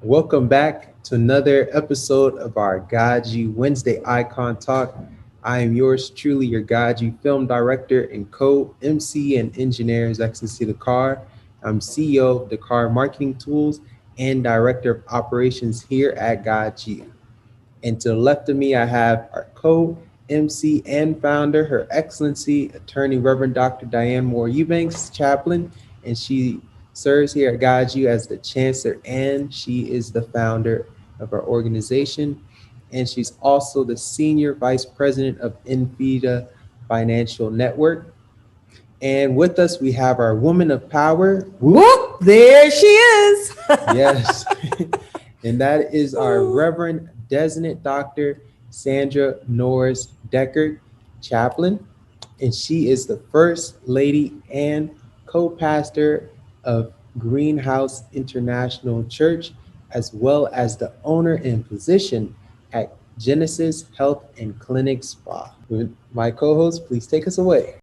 Welcome back to another episode of our GODSU Wednesday Icon Talk. I am yours truly, your GODSU film director and Co-MC and engineer, His Excellency Deckard. I'm CEO of Deckard Marketing Tools and Director of Operations here at GODSU. And to the left of me, I have our Co-MC and founder, Her Excellency Attorney Reverend Dr. Diane Moore-Eubanks, Chaplain, and she serves here at GODSU as the Chancellor, and she is the founder of our organization. And she's also the Senior Vice President of Infida Financial Network. And with us, we have our woman of power. Whoop, there she is. Yes. And that is our Reverend Designate Dr. Sandra Norris-Deckard, Chaplain. And she is the First Lady and co-pastor of Greenhouse International Church, as well as the owner and physician at Genesis Health and Clinic Spa. With my co-host, please take us away.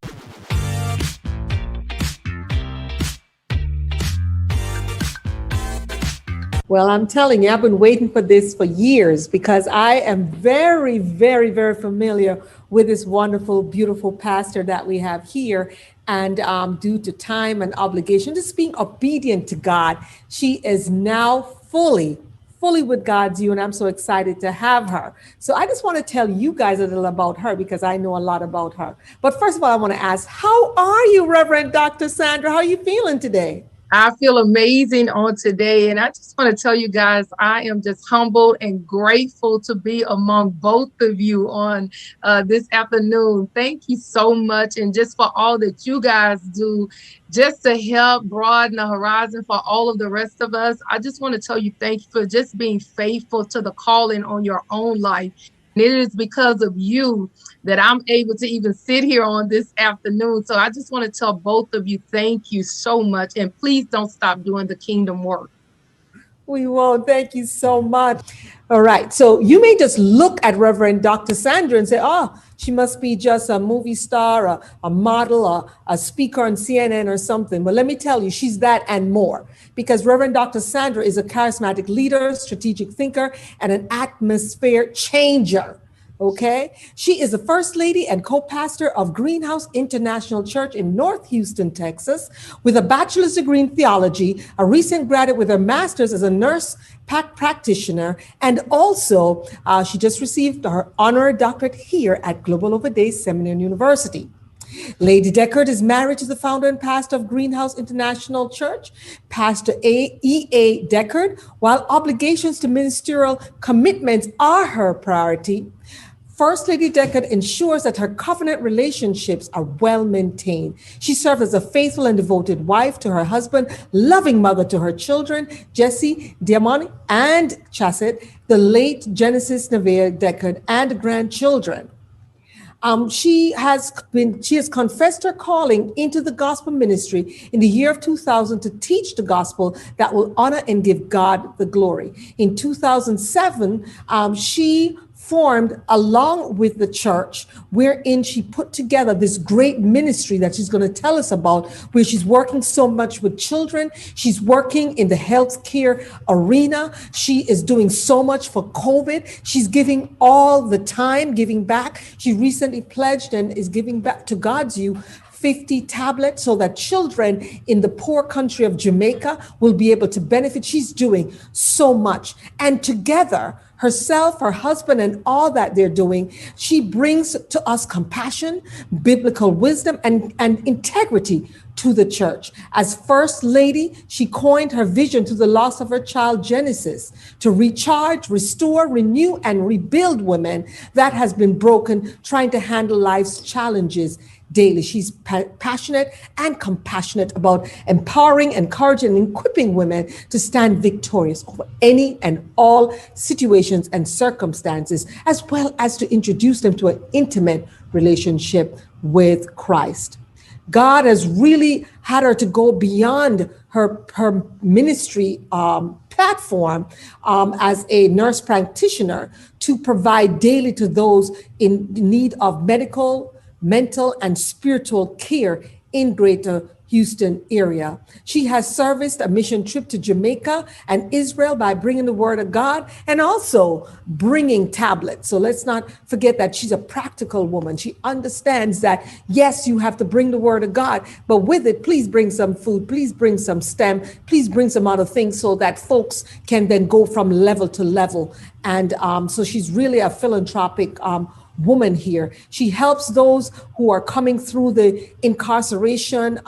Well, I'm telling you, I've been waiting for this for years because I am very, very, very familiar with this wonderful, beautiful pastor that we have here. And due to time and obligation, just being obedient to God, she is now fully with GODSU, and I'm so excited to have her. So I just want to tell you guys a little about her because I know a lot about her. But first of all, I want to ask, how are you, Reverend Dr. Sandra? How are you feeling today? I feel amazing on today. And I just want to tell you guys, I am just humbled and grateful to be among both of you on this afternoon. Thank you so much. And just for all that you guys do, just to help broaden the horizon for all of the rest of us. I just want to tell you, thank you for just being faithful to the calling on your own life. And it is because of you that I'm able to even sit here on this afternoon. So I just want to tell both of you, thank you so much. And please don't stop doing the kingdom work. We won't. Thank you so much. All right. So you may just look at Reverend Dr. Sandra and say, oh, she must be just a movie star, a model, a speaker on CNN or something. But let me tell you, she's that and more. Because Reverend Dr. Sandra is a charismatic leader, strategic thinker, and an atmosphere changer. Okay. She is the First Lady and co-pastor of Greenhouse International Church in North Houston, Texas, with a bachelor's degree in theology, a recent graduate with her master's as a nurse practitioner, and also she just received her honorary doctorate here at Global Over Days Seminary and University. Lady Deckard is married to the founder and pastor of Greenhouse International Church, Pastor E.A. Deckard. While obligations to ministerial commitments are her priority, First Lady Deckard ensures that her covenant relationships are well maintained. She serves as a faithful and devoted wife to her husband, loving mother to her children, Jesse, Diane, and Chasset, the late Genesis Nevaeh Deckard, and grandchildren. She has confessed her calling into the gospel ministry in the year of 2000 to teach the gospel that will honor and give God the glory. In 2007, she formed along with the church, wherein she put together this great ministry that she's going to tell us about, where she's working so much with children. She's working in the healthcare arena. She is doing so much for COVID. She's giving all the time, giving back. She recently pledged and is giving back to GODSU 50 tablets so that children in the poor country of Jamaica will be able to benefit. She's doing so much. And together, herself, her husband, and all that they're doing, she brings to us compassion, biblical wisdom, and integrity to the church. As First Lady, she coined her vision to the loss of her child, Genesis, to recharge, restore, renew, and rebuild women that has been broken, trying to handle life's challenges daily. She's passionate and compassionate about empowering, encouraging, and equipping women to stand victorious over any and all situations and circumstances, as well as to introduce them to an intimate relationship with Christ. God has really had her to go beyond her ministry platform as a nurse practitioner to provide daily to those in need of medical, mental, and spiritual care in Greater Houston area. She has serviced a mission trip to Jamaica and Israel by bringing the word of God and also bringing tablets. So let's not forget that she's a practical woman. She understands that, yes, you have to bring the word of God, but with it, please bring some food, please bring some STEM, please bring some other things so that folks can then go from level to level. And so she's really a philanthropic woman here. She helps those who are coming through the incarceration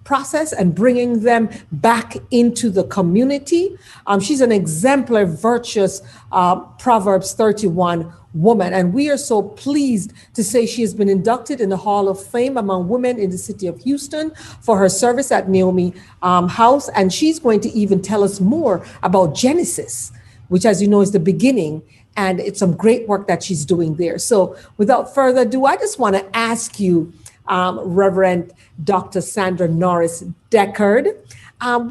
process and bringing them back into the community. She's an exemplary, virtuous Proverbs 31 woman. And we are so pleased to say she has been inducted in the Hall of Fame among women in the city of Houston for her service at Naomi House. And she's going to even tell us more about Genesis, which, as you know, is the beginning. And it's some great work that she's doing there. So without further ado, I just want to ask you, Reverend Dr. Sandra Norris-Deckard,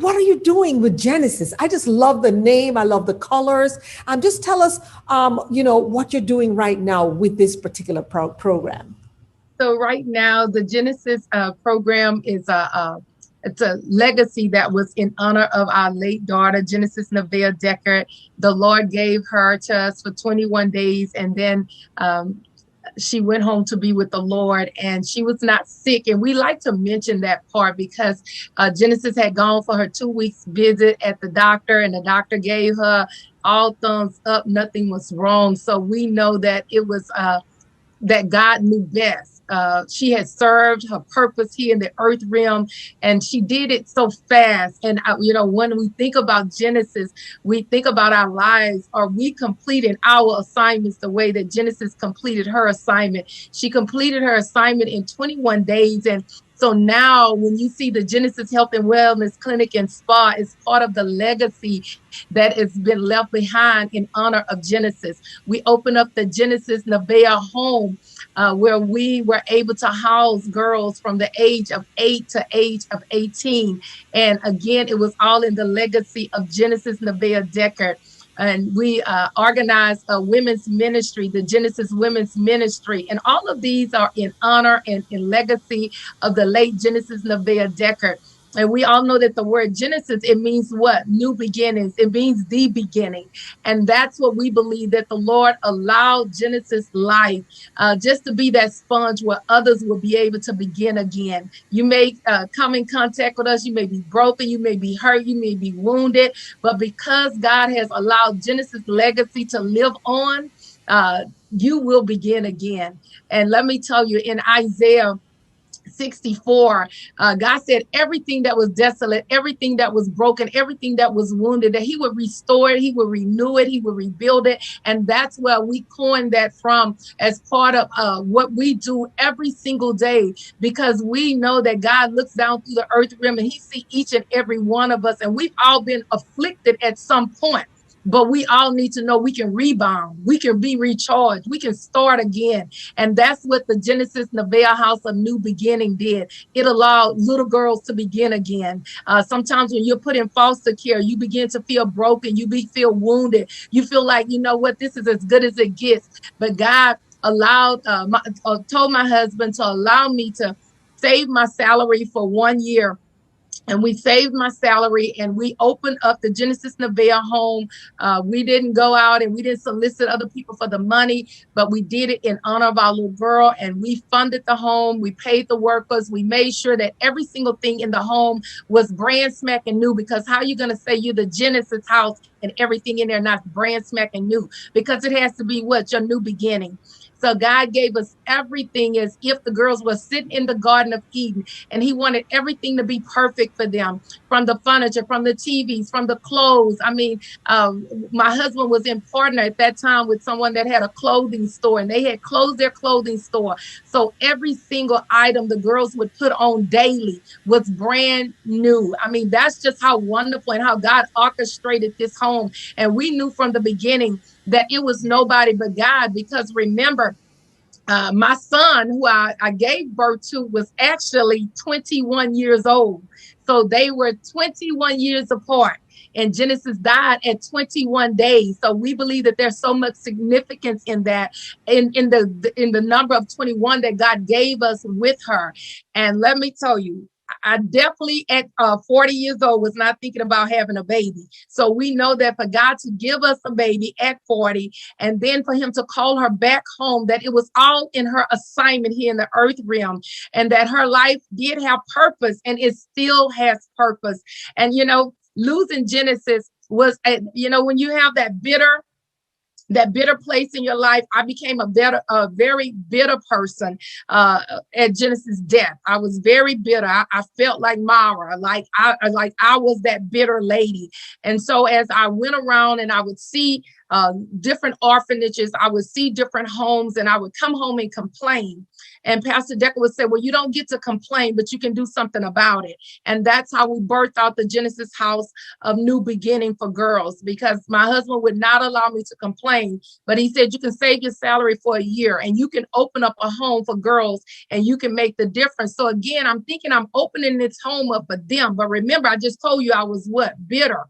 what are you doing with Genesis? I just love the name. I love the colors. Just tell us, what you're doing right now with this particular program. So right now, the Genesis program is it's a legacy that was in honor of our late daughter, Genesis Nevaeh Deckard. The Lord gave her to us for 21 days, and then she went home to be with the Lord, and she was not sick. And we like to mention that part because Genesis had gone for her 2 weeks visit at the doctor, and the doctor gave her all thumbs up. Nothing was wrong. So we know that it was that God knew best. She had served her purpose here in the earth realm, and she did it so fast. And, when we think about Genesis, we think about our lives. Are we completing our assignments the way that Genesis completed her assignment? She completed her assignment in 21 days. And so now when you see the Genesis Health and Wellness Clinic and Spa, is part of the legacy that has been left behind in honor of Genesis. We opened up the Genesis Nevaeh home where we were able to house girls from the age of 8 to age of 18. And again, it was all in the legacy of Genesis Nevaeh Deckard. And we organized a women's ministry, the Genesis Women's Ministry. And all of these are in honor and in legacy of the late Genesis Nevaeh Deckard. And we all know that the word Genesis, it means what? New beginnings. It means the beginning. And that's what we believe, that the Lord allowed Genesis life just to be that sponge where others will be able to begin again. You may come in contact with us. You may be broken. You may be hurt. You may be wounded. But because God has allowed Genesis legacy to live on, you will begin again. And let me tell you, in Isaiah 64, God said everything that was desolate, everything that was broken, everything that was wounded, that he would restore it, he would renew it, he would rebuild it. And that's where we coined that from as part of what we do every single day, because we know that God looks down through the earth rim and he sees each and every one of us. And we've all been afflicted at some point. But we all need to know we can rebound, we can be recharged, we can start again. And that's what the Genesis Nevaeh House of New Beginning did. It allowed little girls to begin again. Sometimes when you're put in foster care, you begin to feel broken, feel wounded, you feel like, you know what, this is as good as it gets. But God allowed, told my husband to allow me to save my salary for 1 year. And we saved my salary and we opened up the Genesis Nevaeh home. We didn't go out and we didn't solicit other people for the money, but we did it in honor of our little girl. And we funded the home. We paid the workers. We made sure that every single thing in the home was brand spanking new, because how are you going to say you're the Genesis house and everything in there not brand spanking new? Because it has to be what? Your new beginning. So God gave us everything as if the girls were sitting in the Garden of Eden, and he wanted everything to be perfect for them, from the furniture, from the TVs, from the clothes. I mean, my husband was in partner at that time with someone that had a clothing store, and they had closed their clothing store. So every single item the girls would put on daily was brand new. I mean, that's just how wonderful and how God orchestrated this home. And we knew from the beginning that it was nobody but God, because remember, my son, who I gave birth to, was actually 21 years old. So they were 21 years apart. And Genesis died at 21 days. So we believe that there's so much significance in that, in the number of 21 that God gave us with her. And let me tell you, I definitely at 40 years old was not thinking about having a baby. So we know that for God to give us a baby at 40 and then for him to call her back home, that it was all in her assignment here in the earth realm, and that her life did have purpose and it still has purpose. And, losing Genesis was, when you have that bitter place in your life, I became a very bitter person at Genesis' death. I was very bitter. I felt like Mara, like I was that bitter lady. And so as I went around and I would see different orphanages, I would see different homes, and I would come home and complain. And Pastor Deckard would say, well, you don't get to complain, but you can do something about it. And that's how we birthed out the Genesis House of New Beginning for Girls, because my husband would not allow me to complain. But he said, you can save your salary for a year and you can open up a home for girls and you can make the difference. So again, I'm thinking I'm opening this home up for them. But remember, I just told you I was bitter.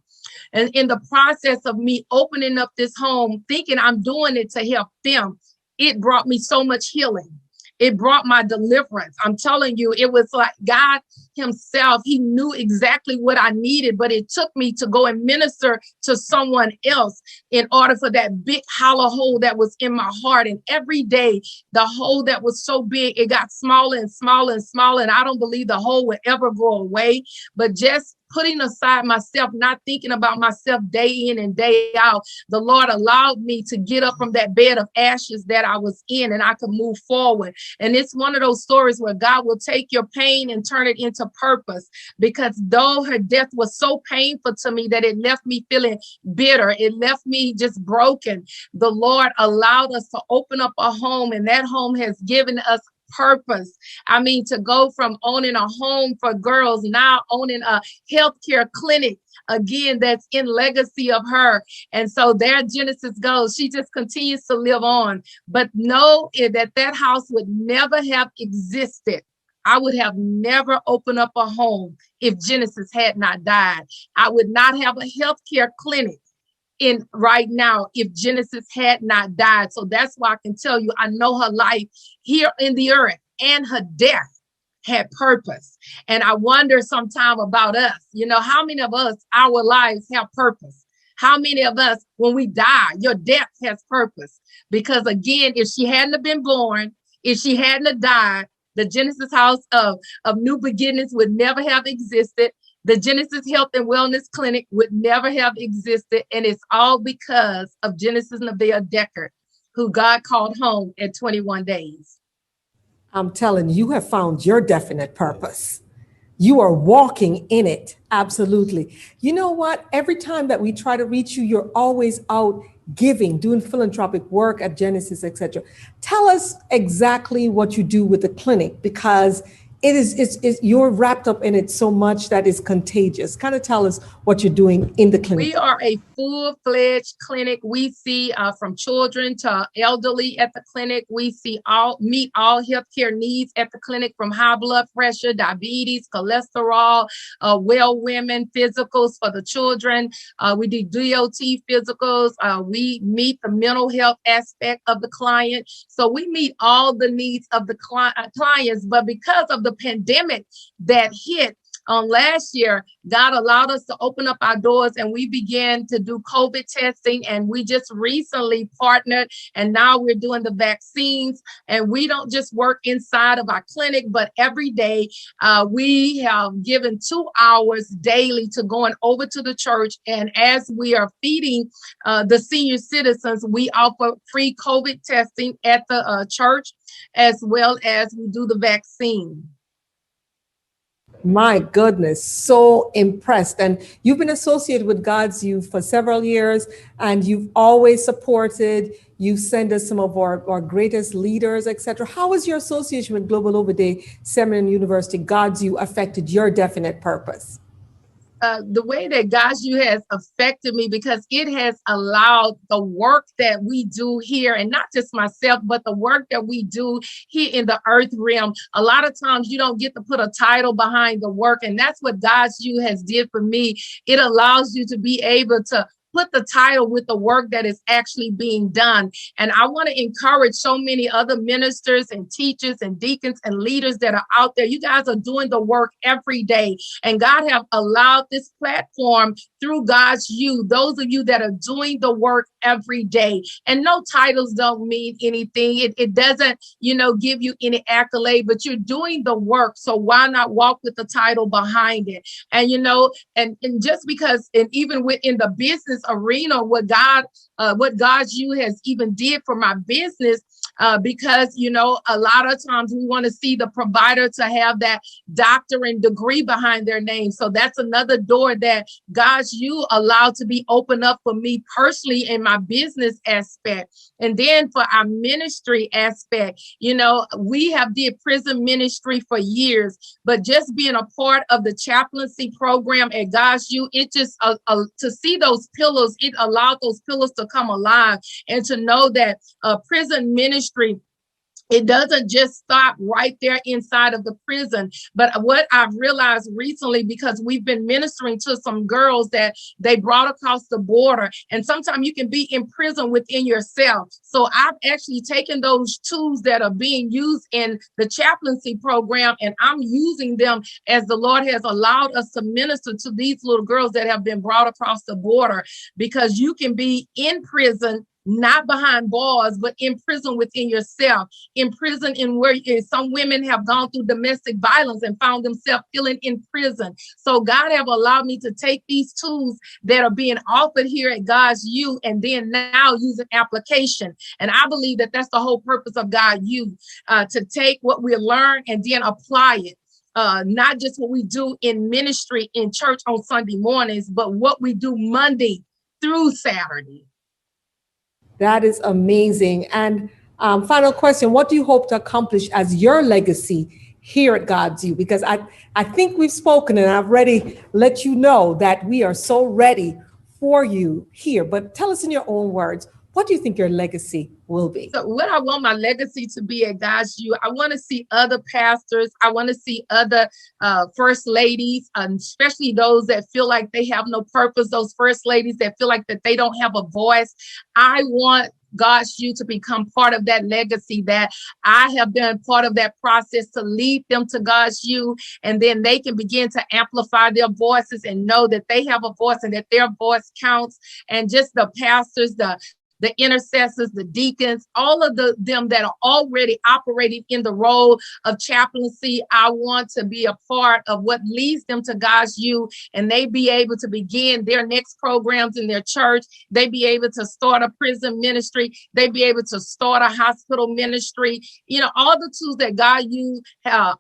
And in the process of me opening up this home, thinking I'm doing it to help them, it brought me so much healing. It brought my deliverance. I'm telling you, it was like God himself. He knew exactly what I needed, but it took me to go and minister to someone else in order for that big hollow hole that was in my heart. And every day, the hole that was so big, it got smaller and smaller and smaller. And I don't believe the hole will ever go away, but just putting aside myself, not thinking about myself day in and day out, the Lord allowed me to get up from that bed of ashes that I was in, and I could move forward. And it's one of those stories where God will take your pain and turn it into purpose, because though her death was so painful to me that it left me feeling bitter, it left me just broken, the Lord allowed us to open up a home, and that home has given us purpose. I mean, to go from owning a home for girls, now owning a healthcare clinic, again, that's in legacy of her. And so there Genesis goes. She just continues to live on. But know that house would never have existed. I would have never opened up a home if Genesis had not died. I would not have a healthcare clinic in right now if Genesis had not died. So that's why I can tell you, I know her life here in the earth and her death had purpose. And I wonder sometime about us, how many of us, our lives have purpose? How many of us, when we die, your death has purpose? Because again, if she hadn't have been born, if she hadn't have died, the Genesis House of New Beginnings would never have existed. The Genesis Health and Wellness Clinic would never have existed. And it's all because of Genesis Norris-Deckard, who God called home at 21 days. I'm telling you, you have found your definite purpose. You are walking in it. Absolutely. You know what? Every time that we try to reach you, you're always out giving, doing philanthropic work at Genesis, etc. Tell us exactly what you do with the clinic, because you're wrapped up in it so much that is contagious. Kind of tell us what you're doing in the clinic. We are a full-fledged clinic. We see from children to elderly at the clinic. We meet all healthcare needs at the clinic, from high blood pressure, diabetes, cholesterol, well women, physicals for the children. We do DOT physicals. We meet the mental health aspect of the client. So we meet all the needs of the clients. But because of the pandemic that hit last year, God allowed us to open up our doors, and we began to do COVID testing. And we just recently partnered, and now we're doing the vaccines. And we don't just work inside of our clinic, but every day we have given 2 hours daily to going over to the church. And as we are feeding the senior citizens, we offer free COVID testing at the church, as well as we do the vaccine. My goodness, so impressed. And you've been associated with GODSU for several years, and you've always supported. You send us some of our greatest leaders, etc. How has your association with Global Obade Seminary University, GODSU, affected your definite purpose? The way that GODSU has affected me, because it has allowed the work that we do here, and not just myself, but the work that we do here in the earth realm. A lot of times you don't get to put a title behind the work, and that's what GODSU has did for me. It allows you to be able to put the title with the work that is actually being done. And I want to encourage so many other ministers and teachers and deacons and leaders that are out there. You guys are doing the work every day. And God have allowed this platform through GODSU, those of you that are doing the work every day. And no titles don't mean anything. It doesn't, give you any accolade, but you're doing the work. So why not walk with the title behind it? And, and just because, and even within the business arena, what GODSU has even did for my business, because, a lot of times we want to see the provider to have that doctorate degree behind their name. So that's another door that GODSU allowed to be opened up for me personally in my business aspect. And then for our ministry aspect, we have did prison ministry for years, but just being a part of the chaplaincy program at GODSU, it just, to see those pillars, it allowed those pillars to come alive and to know that prison ministry, it doesn't just stop right there inside of the prison. But what I've realized recently, because we've been ministering to some girls that they brought across the border, and sometimes you can be in prison within yourself. So I've actually taken those tools that are being used in the chaplaincy program, and I'm using them as the Lord has allowed us to minister to these little girls that have been brought across the border, because you can be in prison, not behind bars, but in prison within yourself, in prison in where some women have gone through domestic violence and found themselves feeling in prison. So God have allowed me to take these tools that are being offered here at GODSU and then now use an application. And I believe that that's the whole purpose of GODSU, to take what we learn and then apply it. Not just what we do in ministry in church on Sunday mornings, but what we do Monday through Saturday. That is amazing. And final question, what do you hope to accomplish as your legacy here at GODSU? Because I think we've spoken and I've already let you know that we are so ready for you here. But tell us in your own words, what do you think your legacy will be? So what I want my legacy to be at GODSU, I want to see other pastors. I want to see other first ladies, especially those that feel like they have no purpose, those first ladies that feel like that they don't have a voice. I want GODSU to become part of that legacy, that I have been part of that process to lead them to GODSU, and then they can begin to amplify their voices and know that they have a voice and that their voice counts. And just the pastors, the intercessors, the deacons, all of them that are already operating in the role of chaplaincy, I want to be a part of what leads them to GODSU, and they be able to begin their next programs in their church. They be able to start a prison ministry. They be able to start a hospital ministry. All the tools that GODSU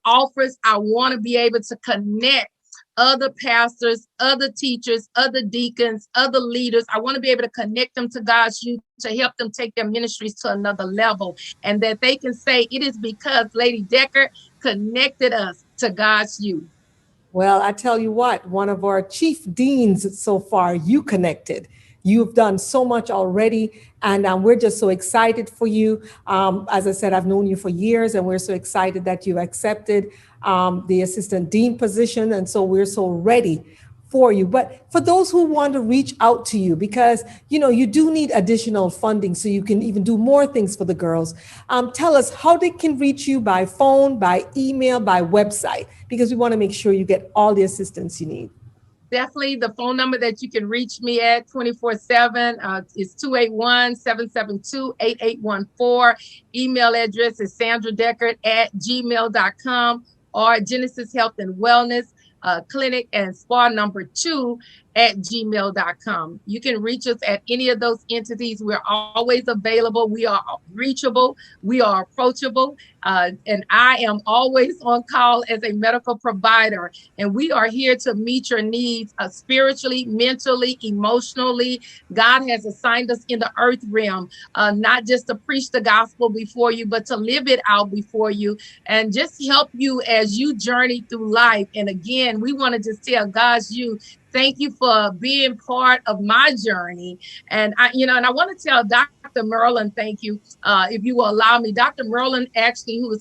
offers, I want to be able to connect other pastors, other teachers, other deacons, other leaders. I want to be able to connect them to GODSU to help them take their ministries to another level, and that they can say it is because Lady Deckard connected us to GODSU. Well, I tell you what, one of our chief deans so far, you connected. You've done so much already, and we're just so excited for you. As I said, I've known you for years, and we're so excited that you accepted the assistant dean position, and so we're so ready for you. But for those who want to reach out to you, because you do need additional funding so you can even do more things for the girls, tell us how they can reach you by phone, by email, by website, because we want to make sure you get all the assistance you need. Definitely the phone number that you can reach me at 24/7 is 281-772-8814. Email address is sandradeckard@gmail.com, or Genesis Health and Wellness Clinic and Spa number 2@gmail.com. You can reach us at any of those entities. We're always available. We are reachable. We are approachable. And I am always on call as a medical provider. And we are here to meet your needs spiritually, mentally, emotionally. God has assigned us in the earth realm, not just to preach the gospel before you, but to live it out before you and just help you as you journey through life. And again, we want to just tell GODSU, thank you for being part of my journey. And I want to tell Dr. Dr. Merlin, thank you. If you will allow me, Dr. Merlin actually, who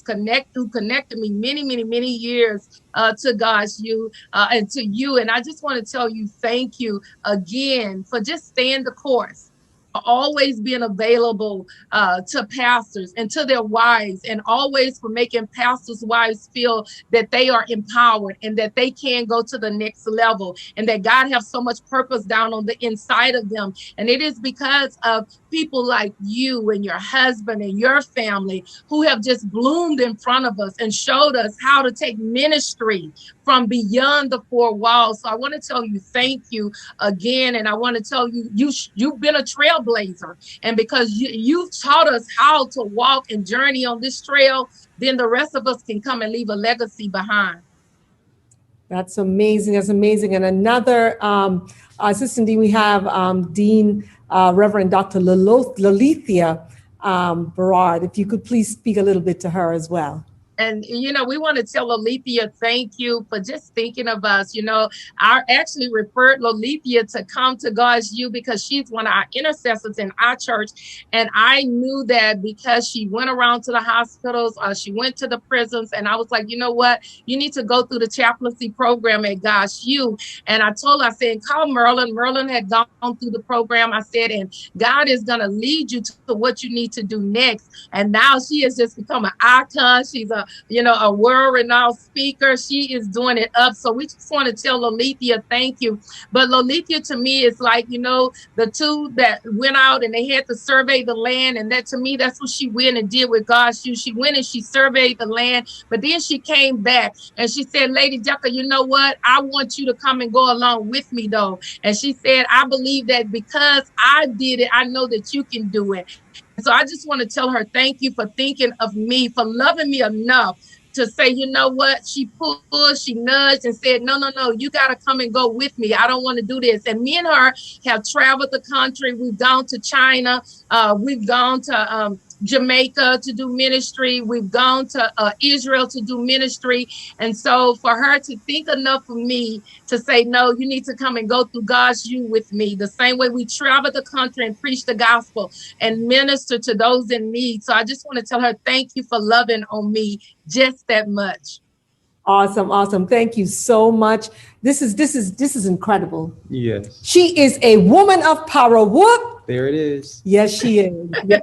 connected me many years to GODSU and to you. And I just want to tell you, thank you again for just staying the course, always being available to pastors and to their wives, and always for making pastors' wives feel that they are empowered and that they can go to the next level, and that God has so much purpose down on the inside of them. And it is because of people like you and your husband and your family who have just bloomed in front of us and showed us how to take ministry from beyond the four walls. So I want to tell you thank you again, and I want to tell you you've been a trailblazer, and because you've taught us how to walk and journey on this trail, then the rest of us can come and leave a legacy behind. That's amazing. That's amazing. And another assistant dean, we have Dean Reverend Dr. Lilithia Berard. If you could please speak a little bit to her as well. And, we want to tell Lolithia, thank you for just thinking of us. I actually referred Lolithia to come to GODSU because she's one of our intercessors in our church. And I knew that because she went around to the hospitals, she went to the prisons. And I was like, you know what? You need to go through the chaplaincy program at GODSU. And I told her, I said, call Merlin. Merlin had gone through the program. I said, and God is going to lead you to what you need to do next. And now she has just become an icon. She's a world-renowned speaker. She is doing it up. So we just want to tell Lolithia, thank you. But Lolithia to me is like, the two that went out and they had to survey the land. And that to me, that's what she went and did with GODSU. She went and she surveyed the land, but then she came back and she said, Lady Deckard, you know what? I want you to come and go along with me though. And she said, I believe that because I did it, I know that you can do it. So I just want to tell her, thank you for thinking of me, for loving me enough to say, you know what, she pushed, she nudged and said, no, you got to come and go with me. I don't want to do this. And me and her have traveled the country. We've gone to China. We've gone to Jamaica to do ministry. We've gone to Israel to do ministry. And so for her to think enough of me to say, no, you need to come and go through GODSU with me, the same way we travel the country and preach the gospel and minister to those in need. So I just want to tell her, thank you for loving on me just that much. Awesome. Thank you so much. This is incredible. Yes. She is a woman of power. Whoop. There it is. Yes, she is. Yes.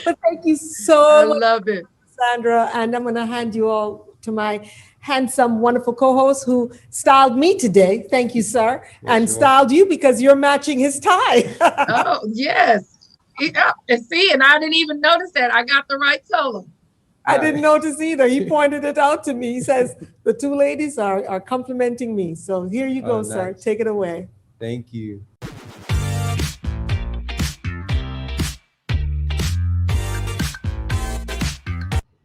But thank you so much. I love it, Sandra. And I'm going to hand you all to my handsome, wonderful co-host who styled me today. Thank you, sir. Yes, and styled you because you're matching his tie. Oh, yes. And see, and I didn't even notice that. I got the right color. I didn't notice either. He pointed it out to me. He says, the two ladies are complimenting me. So here you go, sir. Nice. Take it away. Thank you.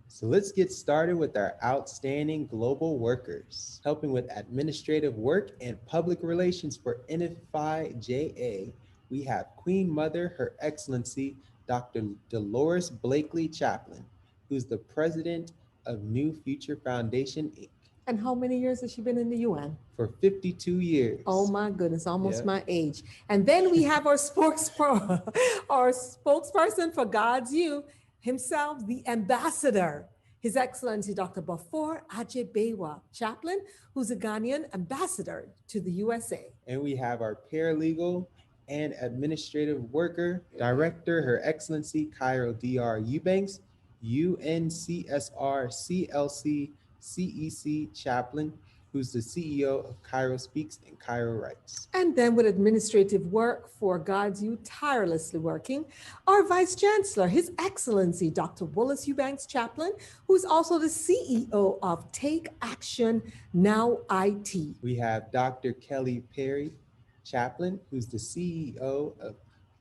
So let's get started with our outstanding global workers. Helping with administrative work and public relations for NFI-JA, we have Queen Mother, Her Excellency, Dr. Dolores Blakely Chaplain, who's the president of New Future Foundation, Inc. And how many years has she been in the UN? For 52 years. Oh my goodness, almost my age. And then we have our spokesperson for GODSU himself, the ambassador, His Excellency Dr. Bafor Ajebewa Chaplain, who's a Ghanaian ambassador to the USA. And we have our paralegal and administrative worker director, Her Excellency Cairo Dr. Eubanks, UNCSR CLC CEC Chaplain, who's the CEO of Cairo Speaks and Cairo Writes. And then with administrative work for GODSU, tirelessly working, our Vice Chancellor, His Excellency Dr. Moore-Eubanks Chaplain, who's also the CEO of Take Action Now IT. We have Dr. Kelly Perry Chaplain, who's the CEO of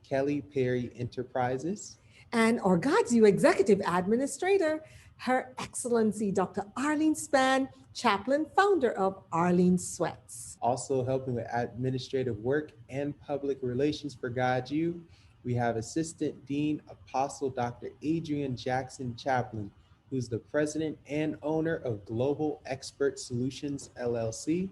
Kelly Perry Enterprises. And our GODSU Executive Administrator, Her Excellency Dr. Arlene Span, Chaplain, founder of Arlene Sweats. Also helping with administrative work and public relations for GODSU, we have Assistant Dean Apostle Dr. Adrian Jackson Chaplain, who's the president and owner of Global Expert Solutions, LLC,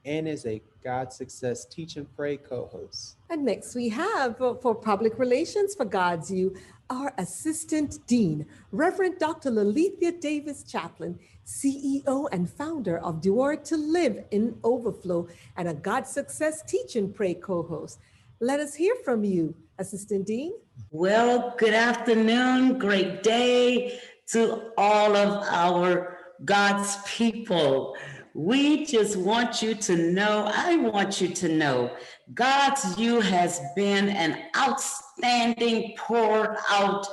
and is a God Success Teach and Pray co-host. And next we have for public relations for GODSU, our Assistant Dean, Reverend Dr. Laleithia Davis Chaplain, CEO and founder of The Word to Live in Overflow and a God Success Teach and Pray co-host. Let us hear from you, Assistant Dean. Well, good afternoon, great day to all of our God's people. We just want you to know, I want you to know, GODSU has been an outstanding poured out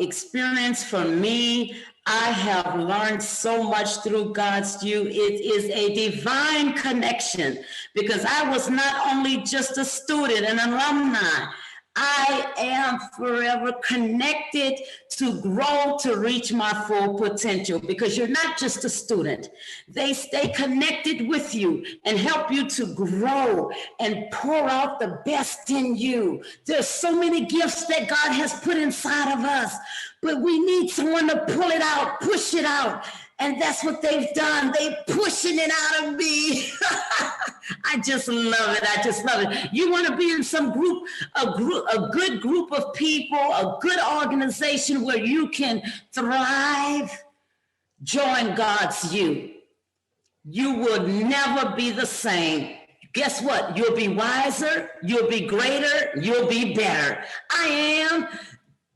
experience for me. I have learned so much through GODSU. It is a divine connection because I was not only just a student, an alumni, I am forever connected to grow to reach my full potential because you're not just a student. They stay connected with you and help you to grow and pour out the best in you. There's so many gifts that God has put inside of us, but we need someone to pull it out, push it out. And that's what they've done. They pushing it out of me. I just love it. I just love it. You want to be in some group, a good group of people, a good organization where you can thrive. Join GODSU. You will never be the same. Guess what? You'll be wiser. You'll be greater. You'll be better. I am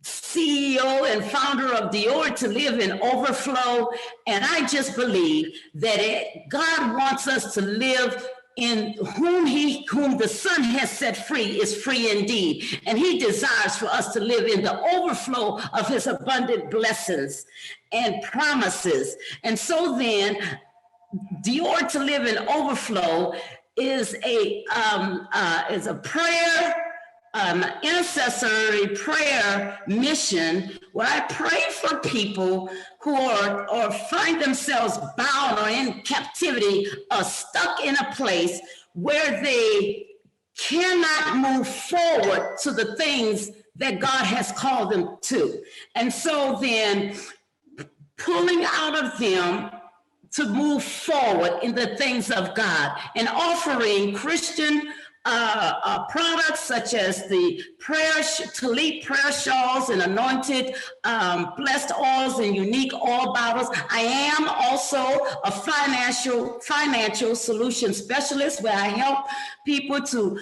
CEO and founder of The Word to Live in Overflow. And I just believe that God wants us to live in whom the Son has set free is free indeed. And he desires for us to live in the overflow of his abundant blessings and promises. And so then, The Word to Live in Overflow is a prayer, intercessory prayer mission where I pray for people who are or find themselves bound or in captivity or stuck in a place where they cannot move forward to the things that God has called them to. And so then pulling out of them to move forward in the things of God and offering Christian products such as the Tallit prayer shawls and anointed blessed oils and unique oil bottles. I am also a financial solution specialist where I help people to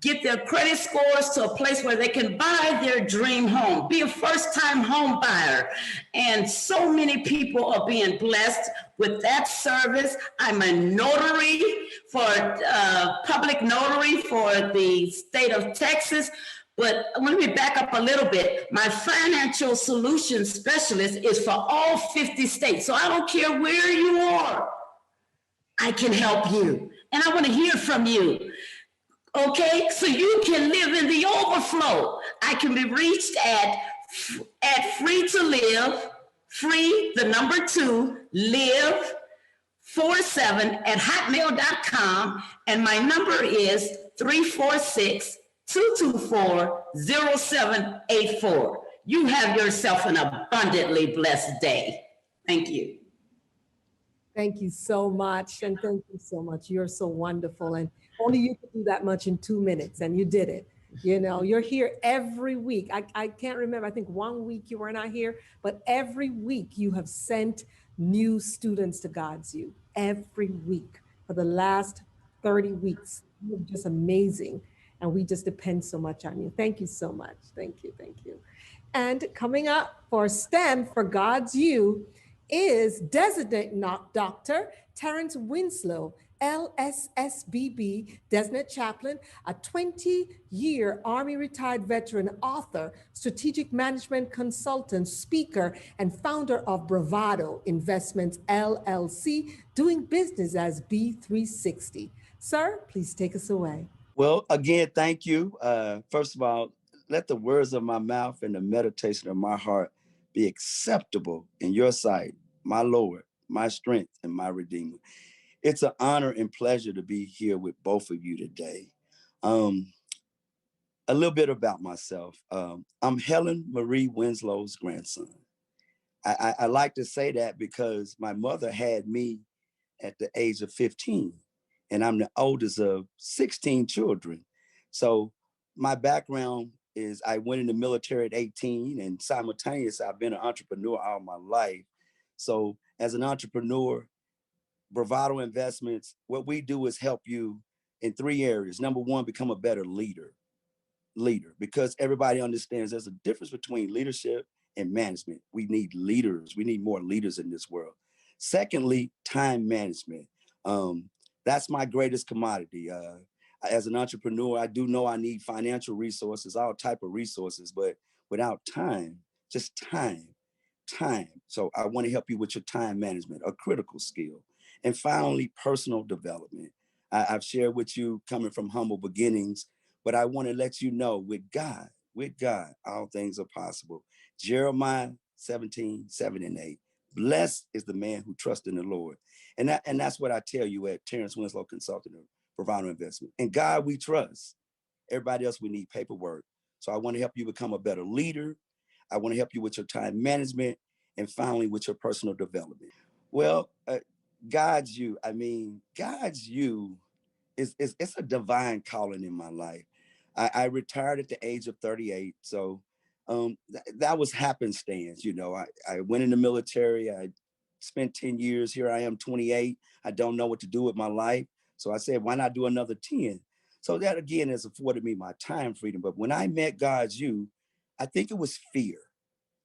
get their credit scores to a place where they can buy their dream home, be a first-time home buyer. And so many people are being blessed with that service. I'm a notary for public notary for the state of Texas. But let me back up a little bit. My financial solutions specialist is for all 50 states. So I don't care where you are, I can help you. And I want to hear from you. Okay, so you can live in the overflow. I can be reached at free to live, free, the number 2, live 47 at hotmail.com. And my number is 346-224-0784. You have yourself an abundantly blessed day. Thank you. Thank you so much. And thank you so much. You're so wonderful. And only you could do that much in 2 minutes, and you did it. You know, you're here every week. I can't remember. I think 1 week you were not here, but every week you have sent new students to GODSU. Every week for the last 30 weeks. You're just amazing. And we just depend so much on you. Thank you so much. Thank you. Thank you. And coming up for STEM for GODSU is Designate Dr. Terrence Winslow, LSSBB, Designate Chaplain, a 20-year Army retired veteran, author, strategic management consultant, speaker, and founder of Bravado Investments, LLC, doing business as B360. Sir, please take us away. Well, again, thank you. First of all, let the words of my mouth and the meditation of my heart be acceptable in your sight, my Lord, my strength, and my Redeemer. It's an honor and pleasure to be here with both of you today. A little bit about myself. I'm Helen Marie Winslow's grandson. I like to say that because my mother had me at the age of 15, and I'm the oldest of 16 children. So my background is I went in the military at 18, and simultaneously I've been an entrepreneur all my life. So as an entrepreneur, Bravado Investments, what we do is help you in three areas. Number one, become a better leader, because everybody understands there's a difference between leadership and management. We need leaders. We need more leaders in this world. Secondly, time management. That's my greatest commodity. As an entrepreneur, I do know I need financial resources, all type of resources, but without time, just time. So I want to help you with your time management, a critical skill. And finally, personal development. I've shared with you coming from humble beginnings, but I want to let you know with God, all things are possible. Jeremiah 17:7-8. Blessed is the man who trusts in the Lord. And that's what I tell you at Terrence Winslow Consulting, Provider Investment. And God, we trust. Everybody else, we need paperwork. So I want to help you become a better leader. I want to help you with your time management, and finally with your personal development. Well, God's you. I mean, God's you is it's a divine calling in my life. I retired at the age of 38, so that was happenstance. You know, I went in the military. I spent 10 years. Here I am, 28. I don't know what to do with my life, so I said, why not do another 10? So that again has afforded me my time freedom. But when I met God's you, I think it was fear.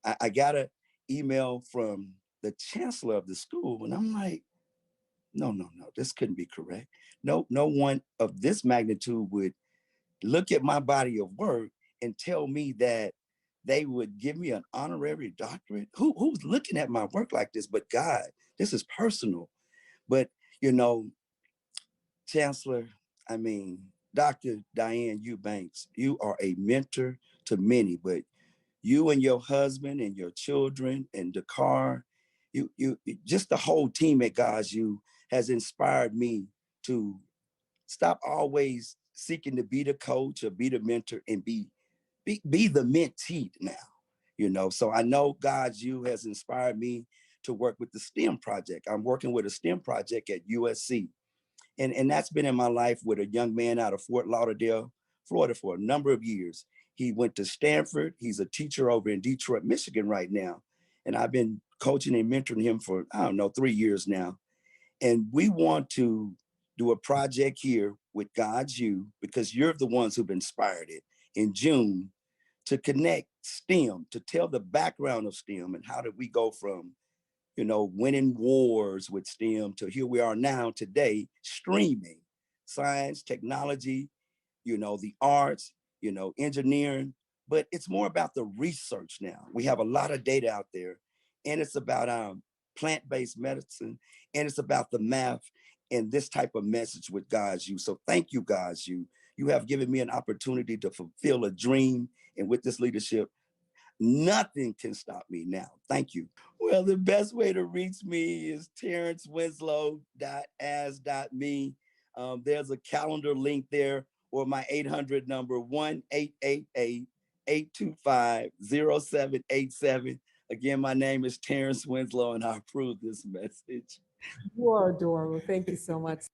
I got an email from the chancellor of the school, and I'm like, no, this couldn't be correct. No one of this magnitude would look at my body of work and tell me that they would give me an honorary doctorate. Who's looking at my work like this? But God, this is personal. But you know, Chancellor, I mean, Dr. Diane Eubanks, you are a mentor to many, but you and your husband and your children and the car, you just the whole team at GODSU has inspired me to stop always seeking to be the coach or be the mentor and be the mentee now. You know, so I know GODSU has inspired me to work with the STEM project. I'm working with a STEM project at USC. And that's been in my life with a young man out of Fort Lauderdale, Florida for a number of years. He went to Stanford. He's a teacher over in Detroit, Michigan right now. And I've been coaching and mentoring him for, I don't know, 3 years now. And we want to do a project here with GODSU, because you're the ones who've inspired it, in June, to connect STEM, to tell the background of STEM and how did we go from, you know, winning wars with STEM to here we are now today, streaming science, technology, you know, the arts, you know, engineering, but it's more about the research now. We have a lot of data out there, and it's about plant-based medicine, and it's about the math and this type of message with GODSU. So thank you, GODSU. You have given me an opportunity to fulfill a dream, and with this leadership, nothing can stop me now. Thank you. Well, the best way to reach me is terrencewinslow.as.me. There's a calendar link there, or my 800 number, 1-888-825-0787. Again, my name is Terrence Winslow, and I approve this message. You are adorable. Thank you so much.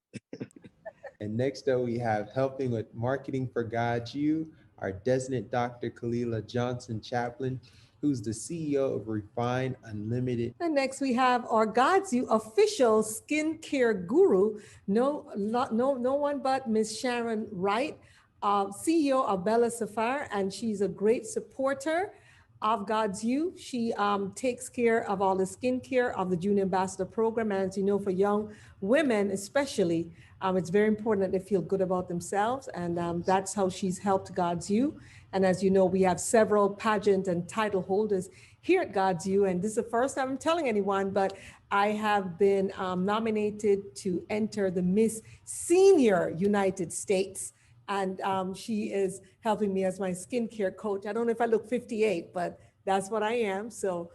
And next up, we have helping with marketing for GODSU, our designate Dr. Kalila Johnson Chaplain, who's the CEO of Refine Unlimited. And next we have our GODSU official skincare guru, no one but Miss Sharon Wright, CEO of Bella Sapphire, and she's a great supporter of GODSU. She takes care of all the skincare of the Junior Ambassador Program. And as you know, for young women especially, it's very important that they feel good about themselves. And that's how she's helped GODSU. And as you know, we have several pageant and title holders here at GODSU. And this is the first time I'm telling anyone, but I have been nominated to enter the Miss Senior United States. And she is helping me as my skincare coach. I don't know if I look 58, but that's what I am. So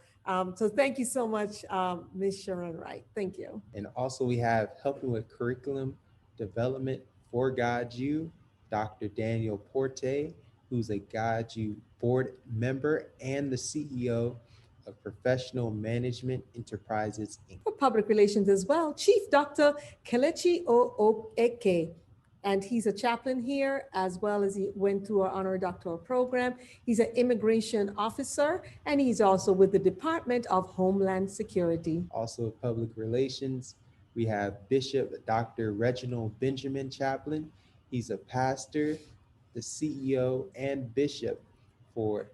thank you so much, Ms. Sharon Wright. Thank you. And also we have helping with curriculum development for GODSU, Dr. Daniel Porte, who's a GODSU board member and the CEO of Professional Management Enterprises, Inc. For public relations as well, Chief Dr. Kelechi Oeke. And he's a chaplain here, as well as he went through our honorary doctoral program. He's an immigration officer, and he's also with the Department of Homeland Security. Also, public relations, we have Bishop Dr. Reginald Benjamin Chaplain. He's a pastor, the CEO, and bishop for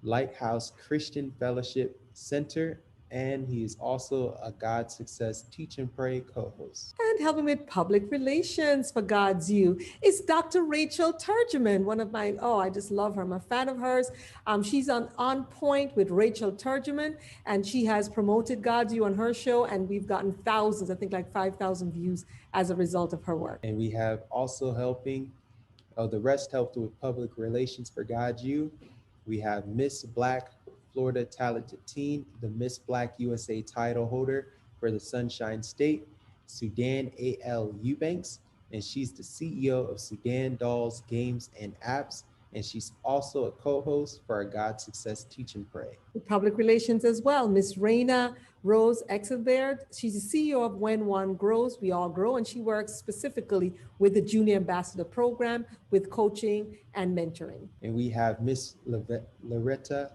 Lighthouse Christian Fellowship Center, and he is also a God Success Teach and Pray co-host. And helping with public relations for GODSU is Dr. Rachel Turgeman, one of my, I just love her. I'm a fan of hers. She's on Point with Rachel Turgeman, and she has promoted GODSU on her show, and we've gotten thousands, I think like 5,000 views as a result of her work. And we have also the rest helped with public relations for GODSU. We have Miss Black Florida Talented Teen, the Miss Black USA title holder for the Sunshine State, Sudan A.L. Eubanks, and she's the CEO of Sudan Dolls Games and Apps, and she's also a co-host for our God Success Teach and Pray. Public relations as well, Miss Raina Rose Exelbaird. She's the CEO of When One Grows, We All Grow, and she works specifically with the Junior Ambassador Program with coaching and mentoring. And we have Miss Loretta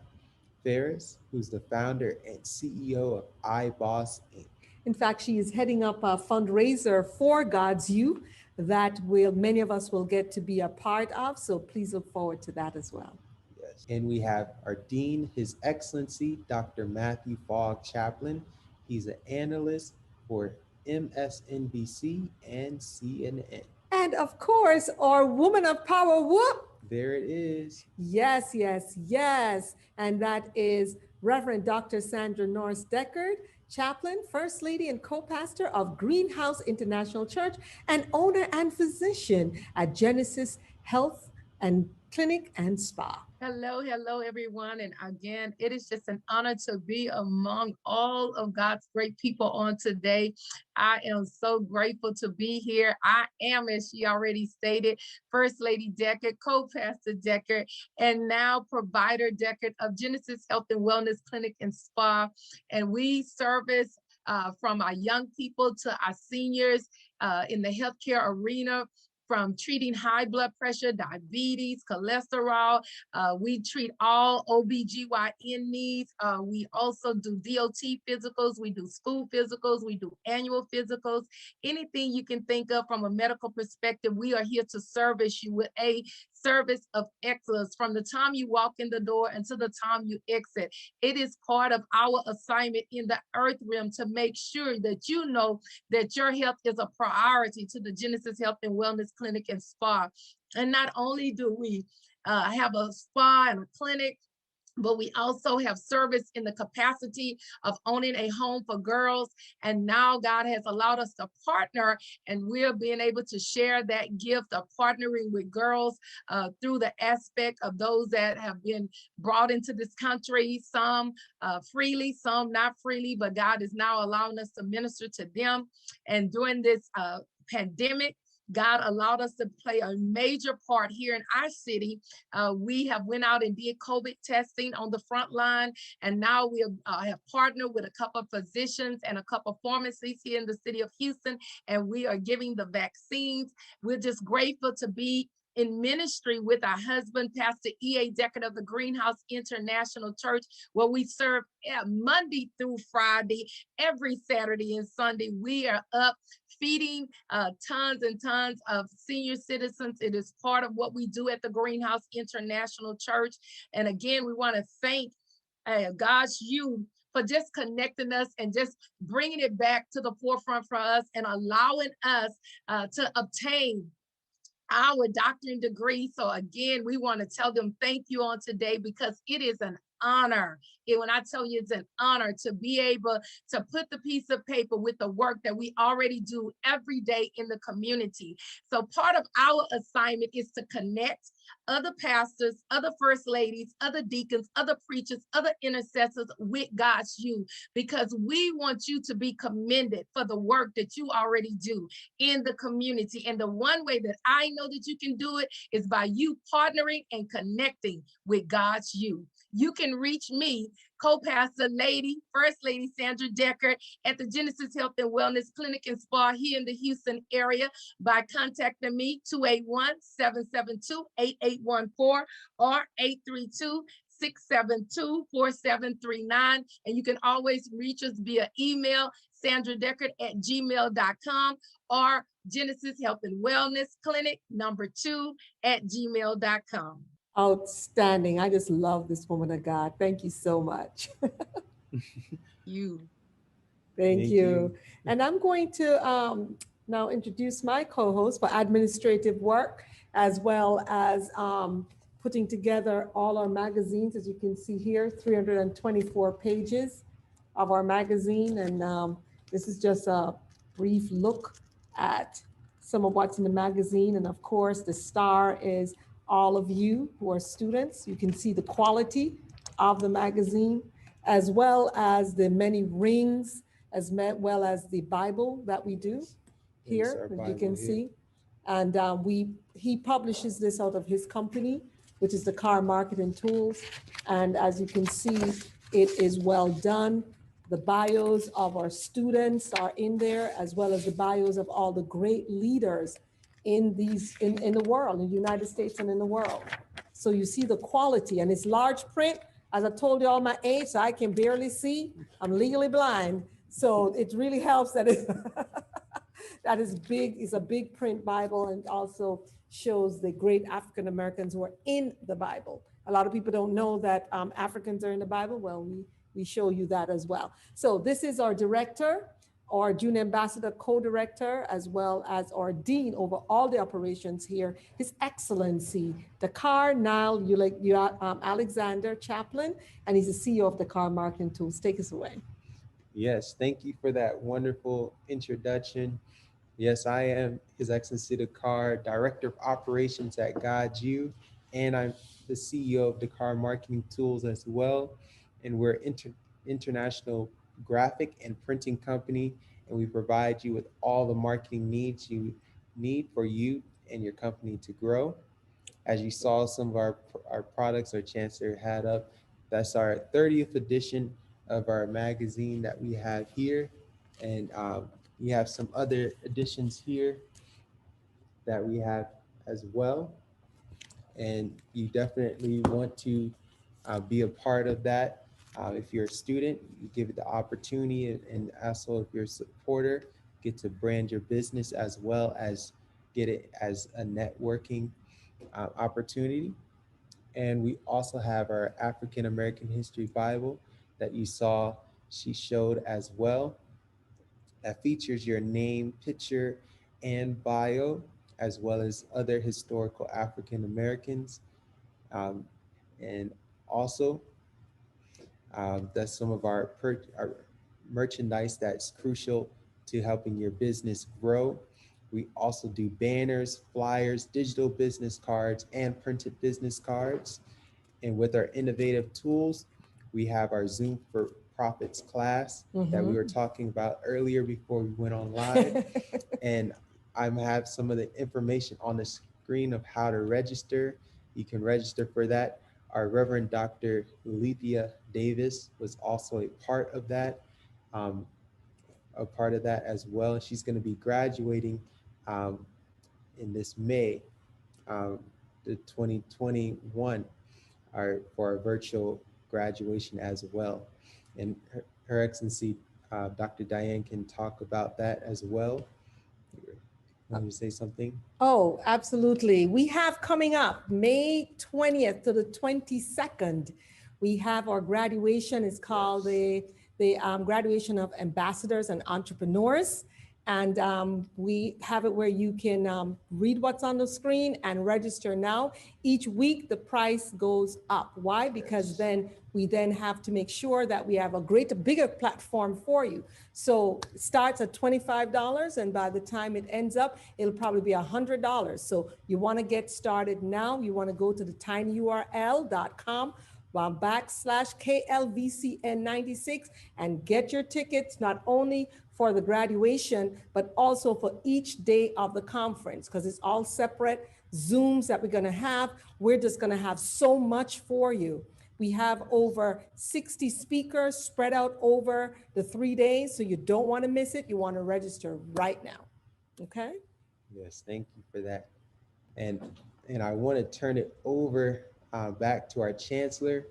Ferris, who's the founder and CEO of iBoss Inc. In fact, she is heading up a fundraiser for GODSU that many of us will get to be a part of. So please look forward to that as well. Yes. And we have our Dean, His Excellency, Dr. Matthew Fogg Chaplain. He's an analyst for MSNBC and CNN. And of course, our Woman of Power, whoop! There it is. Yes, yes, yes. And that is Reverend Dr. Sandra Norris-Deckard, chaplain, first lady, and co-pastor of Greenhouse International Church, and owner and physician at Genesis Health and Clinic and Spa. Hello, everyone. And again, it is just an honor to be among all of God's great people on today. I am so grateful to be here. I am, as she already stated, First Lady Deckard, co-pastor Deckard, and now provider Deckard of Genesis Health and Wellness Clinic and Spa. And we service from our young people to our seniors in the healthcare arena, from treating high blood pressure, diabetes, cholesterol. We treat all OBGYN needs. We also do DOT physicals. We do school physicals. We do annual physicals. Anything you can think of from a medical perspective, we are here to service you with a service of excellence from the time you walk in the door until the time you exit. It is part of our assignment in the earth realm to make sure that you know that your health is a priority to the Genesis Health and Wellness Clinic and Spa. And not only do we have a spa and a clinic, but we also have service in the capacity of owning a home for girls. And now God has allowed us to partner, and we're being able to share that gift of partnering with girls through the aspect of those that have been brought into this country, some freely, some not freely, but God is now allowing us to minister to them. And during this pandemic, God allowed us to play a major part here in our city. We have went out and did COVID testing on the front line, and now we have partnered with a couple of physicians and a couple of pharmacies here in the city of Houston, and we are giving the vaccines. We're just grateful to be in ministry with our husband, Pastor E.A. Deckard of the Greenhouse International Church, where we serve Monday through Friday, every Saturday and Sunday. We are up feeding tons and tons of senior citizens. It is part of what we do at the Greenhouse International Church. And again, we want to thank GODSU for just connecting us and just bringing it back to the forefront for us and allowing us to obtain our doctorate degree. So again, we want to tell them thank you on today, because it is an honor. And when I tell you it's an honor to be able to put the piece of paper with the work that we already do every day in the community. So part of our assignment is to connect other pastors, other first ladies, other deacons, other preachers, other intercessors with GODSU, because we want you to be commended for the work that you already do in the community. And the one way that I know that you can do it is by you partnering and connecting with GODSU. You can reach me, co-pastor lady, First Lady Sandra Deckard at the Genesis Health and Wellness Clinic and Spa here in the Houston area by contacting me 281-772-8814 or 832-672-4739. And you can always reach us via email, sandradeckard@gmail.com or Genesis Health and Wellness Clinic #2@gmail.com. Outstanding. I just love this woman of God. Thank you so much. You. Thank you. And I'm going to now introduce my co-host for administrative work, as well as putting together all our magazines. As you can see here, 324 pages of our magazine. And this is just a brief look at some of what's in the magazine. And of course, the star is all of you who are students. You can see the quality of the magazine, as well as the many rings, as well as the Bible that we do here, as you can see. And he publishes this out of his company, which is the Car Marketing Tools. And as you can see, it is well done. The bios of our students are in there, as well as the bios of all the great leaders in the world, in the United States and in the world. So you see the quality, and it's large print. As I told you all my age, so I can barely see. I'm legally blind. So it really helps that that is big. It's a big print Bible, and also shows the great African Americans who are in the Bible. A lot of people don't know that Africans are in the Bible. Well, we show you that as well. So this is our director, our junior ambassador, co-director, as well as our dean over all the operations here, His Excellency Deckard Nile Alexander Chaplain, and he's the CEO of the Car Marketing Tools. Take us away. Yes, thank you for that wonderful introduction. Yes, I am His Excellency Deckard, Director of Operations at GODSU, and I'm the CEO of the Car Marketing Tools as well. And we're international graphic and printing company, and we provide you with all the marketing needs you need for you and your company to grow. As you saw, some of our products our Chancellor had up, that's our 30th edition of our magazine that we have here. And we have some other editions here that we have as well. And you definitely want to be a part of that. If you're a student, you give it the opportunity, and also if you're a supporter, get to brand your business as well as get it as a networking opportunity. And we also have our African American History Bible that you saw she showed as well, that features your name, picture, and bio, as well as other historical African Americans. And also, that's some of our merchandise that's crucial to helping your business grow. We also do banners, flyers, digital business cards, and printed business cards. And with our innovative tools, we have our Zoom for Profits class that we were talking about earlier before we went on live. And I have some of the information on the screen of how to register. You can register for that. Our Reverend Dr. Lethea Davis was also a part of that as well. She's going to be graduating in this May, the 2021, for our virtual graduation as well. And Her Excellency Dr. Diane can talk about that as well. Want to say something? Oh, absolutely. We have coming up May 20th to the 22nd. We have our graduation. It's called the graduation of ambassadors and entrepreneurs. And we have it where you can read what's on the screen and register now. Each week, the price goes up. Why? Because then we have to make sure that we have a bigger platform for you. So it starts at $25, and by the time it ends up, it'll probably be $100. So you want to get started now. You want to go to the tinyurl.com /KLVCN96 and get your tickets, not only for the graduation, but also for each day of the conference, because it's all separate Zooms that we're going to have. We're just going to have so much for you. We have over 60 speakers spread out over the 3 days. So you don't want to miss it. You want to register right now. Okay. Yes, thank you for that. And I want to turn it over back to our chancellor.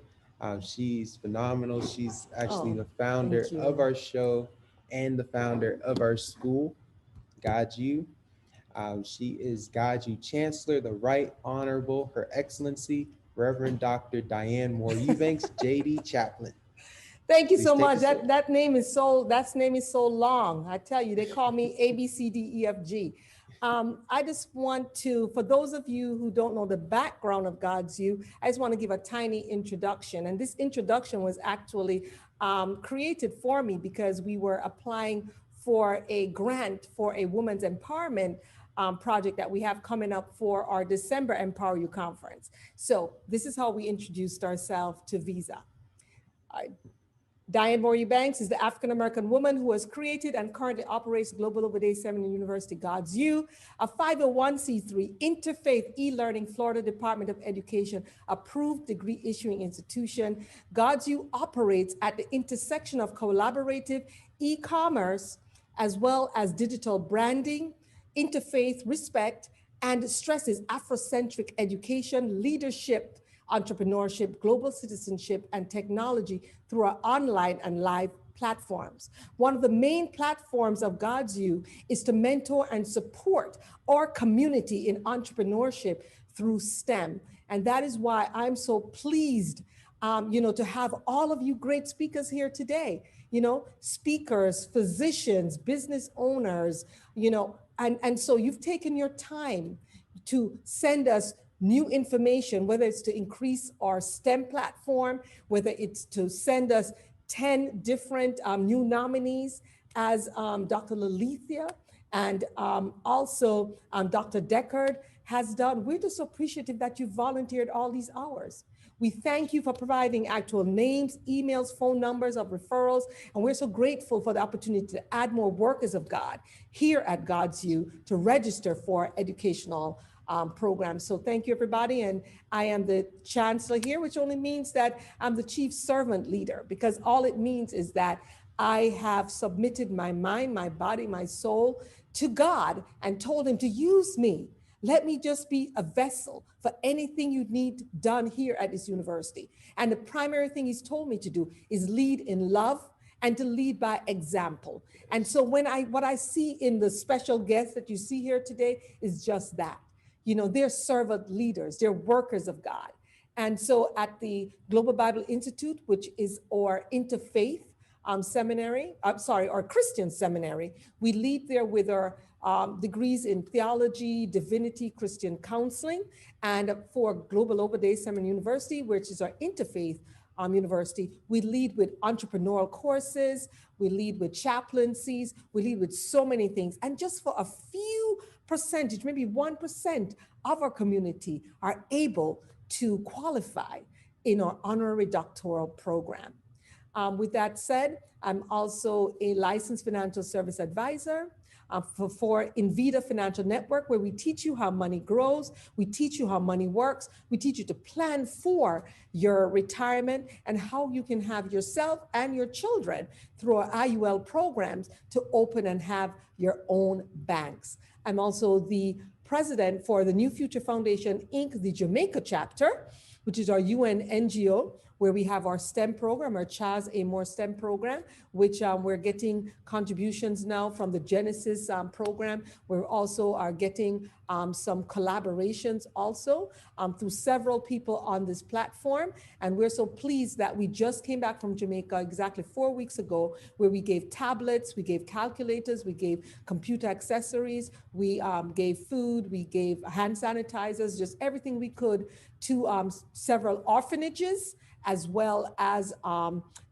She's phenomenal. She's actually the founder of our show and the founder of our school, GODSU. She is GODSU Chancellor, the Right Honorable Her Excellency, Reverend Dr. Diane Moore-Eubanks, JD Chaplain. Thank you so much. That name is so long. I tell you, they call me ABCDEFG. I just want to, for those of you who don't know the background of GODSU, I just want to give a tiny introduction. And this introduction was actually created for me because we were applying for a grant for a women's empowerment project that we have coming up for our December Empower You conference. So this is how we introduced ourselves to Visa. Diane Moore-Eubanks is the African-American woman who has created and currently operates Global Obadiah Seminary University, GODSU, a 501c3 interfaith e-learning Florida Department of Education approved degree issuing institution. GODSU operates at the intersection of collaborative e-commerce as well as digital branding, interfaith respect, and stresses Afrocentric education, leadership, entrepreneurship, global citizenship, and technology through our online and live platforms. One of the main platforms of GODSU is to mentor and support our community in entrepreneurship through STEM. And that is why I'm so pleased to have all of you great speakers here today, speakers, physicians, business owners, and so you've taken your time to send us new information, whether it's to increase our STEM platform, whether it's to send us 10 different new nominees as Dr. Lalithia and also Dr. Deckard has done. We're just appreciative that you volunteered all these hours. We thank you for providing actual names, emails, phone numbers of referrals, and we're so grateful for the opportunity to add more workers of God here at GODSU to register for educational programs. So thank you, everybody. And I am the chancellor here, which only means that I'm the chief servant leader, because all it means is that I have submitted my mind, my body, my soul to God and told him to use me. Let me just be a vessel for anything you need done here at this university. And the primary thing he's told me to do is lead in love and to lead by example. And so what I see in the special guests that you see here today is just that. They're servant leaders, they're workers of God. And so at the Global Bible Institute, which is our interfaith seminary, our Christian seminary, we lead there with our degrees in theology, divinity, Christian counseling. And for Global Obadiah Seminary University, which is our interfaith university, we lead with entrepreneurial courses, we lead with chaplaincies, we lead with so many things. And just for a few percentage, maybe 1% of our community are able to qualify in our honorary doctoral program. With that said, I'm also a licensed financial service advisor for Invita Financial Network, where we teach you how money grows, we teach you how money works, we teach you to plan for your retirement and how you can have yourself and your children through our IUL programs to open and have your own banks. I'm also the president for the New Future Foundation, Inc., the Jamaica chapter, which is our UN NGO, where we have our STEM program, our Chaz A. Moore STEM program, which we're getting contributions now from the Genesis program. We also are getting some collaborations also through several people on this platform. And we're so pleased that we just came back from Jamaica exactly 4 weeks ago, where we gave tablets, we gave calculators, we gave computer accessories, we gave food, we gave hand sanitizers, just everything we could to several orphanages, as well as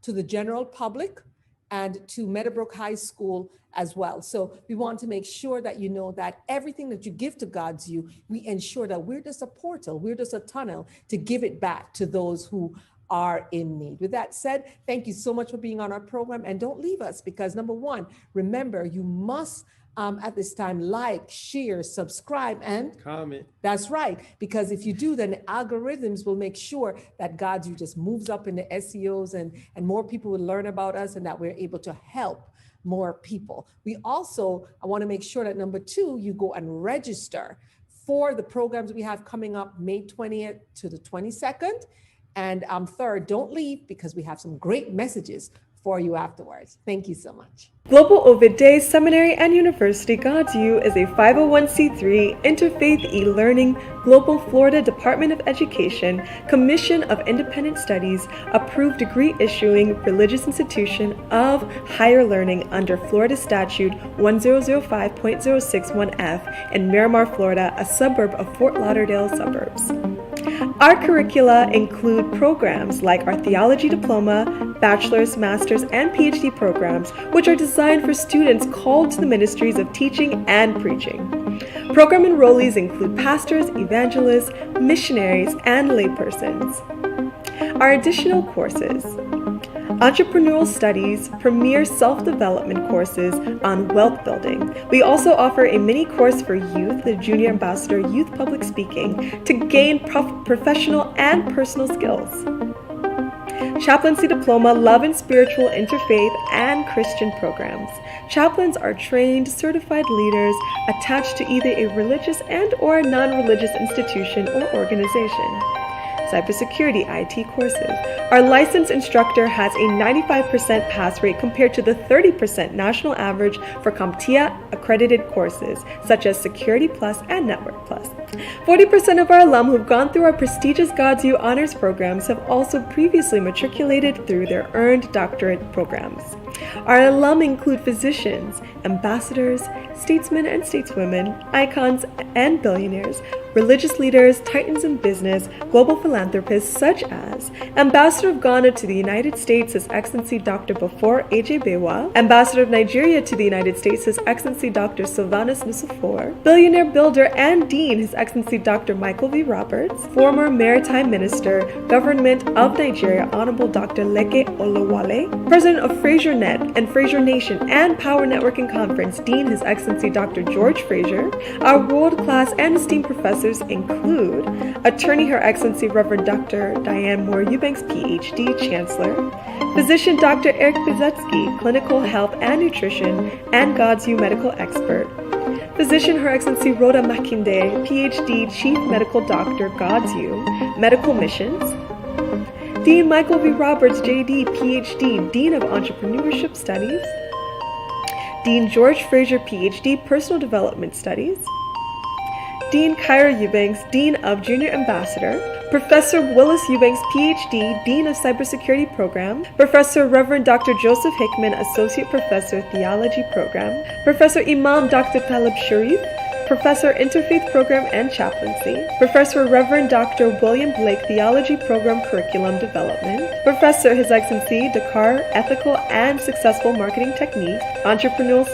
to the general public and to Meadowbrook High School as well. So we want to make sure that you know that everything that you give to GODSU, we ensure that we're just a portal, we're just a tunnel to give it back to those who are in need. With that said, thank you so much for being on our program, and don't leave us, because number one, remember, you must at this time, like, share, subscribe, and Comment. that's right. Because if you do, then algorithms will make sure that GODSU just moves up in the SEOs and more people will learn about us and that we're able to help more people. I want to make sure that number 2, you go and register for the programs we have coming up May 20th to the 22nd. And third, don't leave because we have some great messages for you afterwards. Thank you so much. Global Ovid Day Seminary and University GODSU is a 501c3 interfaith e-learning Global Florida Department of Education Commission of Independent Studies approved degree issuing religious institution of higher learning under Florida Statute 1005.061F in Miramar, Florida, a suburb of Fort Lauderdale suburbs. Our curricula include programs like our theology diploma, bachelor's, master's, and PhD programs, which are designed for students called to the ministries of teaching and preaching. Program enrollees include pastors, evangelists, missionaries, and laypersons. Our additional courses: Entrepreneurial Studies, premier self-development courses on wealth building. We also offer a mini course for youth, the Junior Ambassador Youth Public Speaking, to gain professional and personal skills. Chaplaincy Diploma, Love and Spiritual Interfaith and Christian programs. Chaplains are trained, certified leaders attached to either a religious and/or non-religious institution or organization. Cybersecurity IT courses. Our licensed instructor has a 95% pass rate compared to the 30% national average for CompTIA accredited courses, such as Security Plus and Network Plus. 40% of our alum who've gone through our prestigious GODSU honors programs have also previously matriculated through their earned doctorate programs. Our alum include physicians, ambassadors, statesmen and stateswomen, icons and billionaires, religious leaders, titans in business, global philanthropists such as Ambassador of Ghana to the United States, His Excellency Dr. Bafor A.J. Bewa, Ambassador of Nigeria to the United States, His Excellency Dr. Sylvanus Nusufor, billionaire builder and dean, His Excellency Dr. Michael V. Roberts, former Maritime Minister, Government of Nigeria, Honorable Dr. Leke Olawale, President of Fraser Net and Fraser Nation and Power Networking Conference, Dean, His Excellency Dr. George Fraser. Our world-class and esteemed professors include Attorney Her Excellency Reverend Dr. Diane Moore-Eubanks, PhD, Chancellor, Physician Dr. Eric Bizetsky, Clinical Health and Nutrition and GODSU Medical Expert, Physician Her Excellency Rhoda Makinde, PhD, Chief Medical Doctor, GODSU, Medical Missions, Dean Michael V. Roberts, JD, PhD, Dean of Entrepreneurship Studies, Dean George Fraser, PhD, Personal Development Studies, Dean Kyra Eubanks, Dean of Junior Ambassador, Professor Willis Eubanks, PhD, Dean of Cybersecurity Program, Professor Reverend Dr. Joseph Hickman, Associate Professor, Theology Program, Professor Imam Dr. Talib Sharif, Professor Interfaith Program and Chaplaincy, Professor Reverend Dr. William Blake, Theology Program Curriculum Development, Professor His Excellency Deckard, Ethical and Successful Marketing Techniques, Entrepreneurial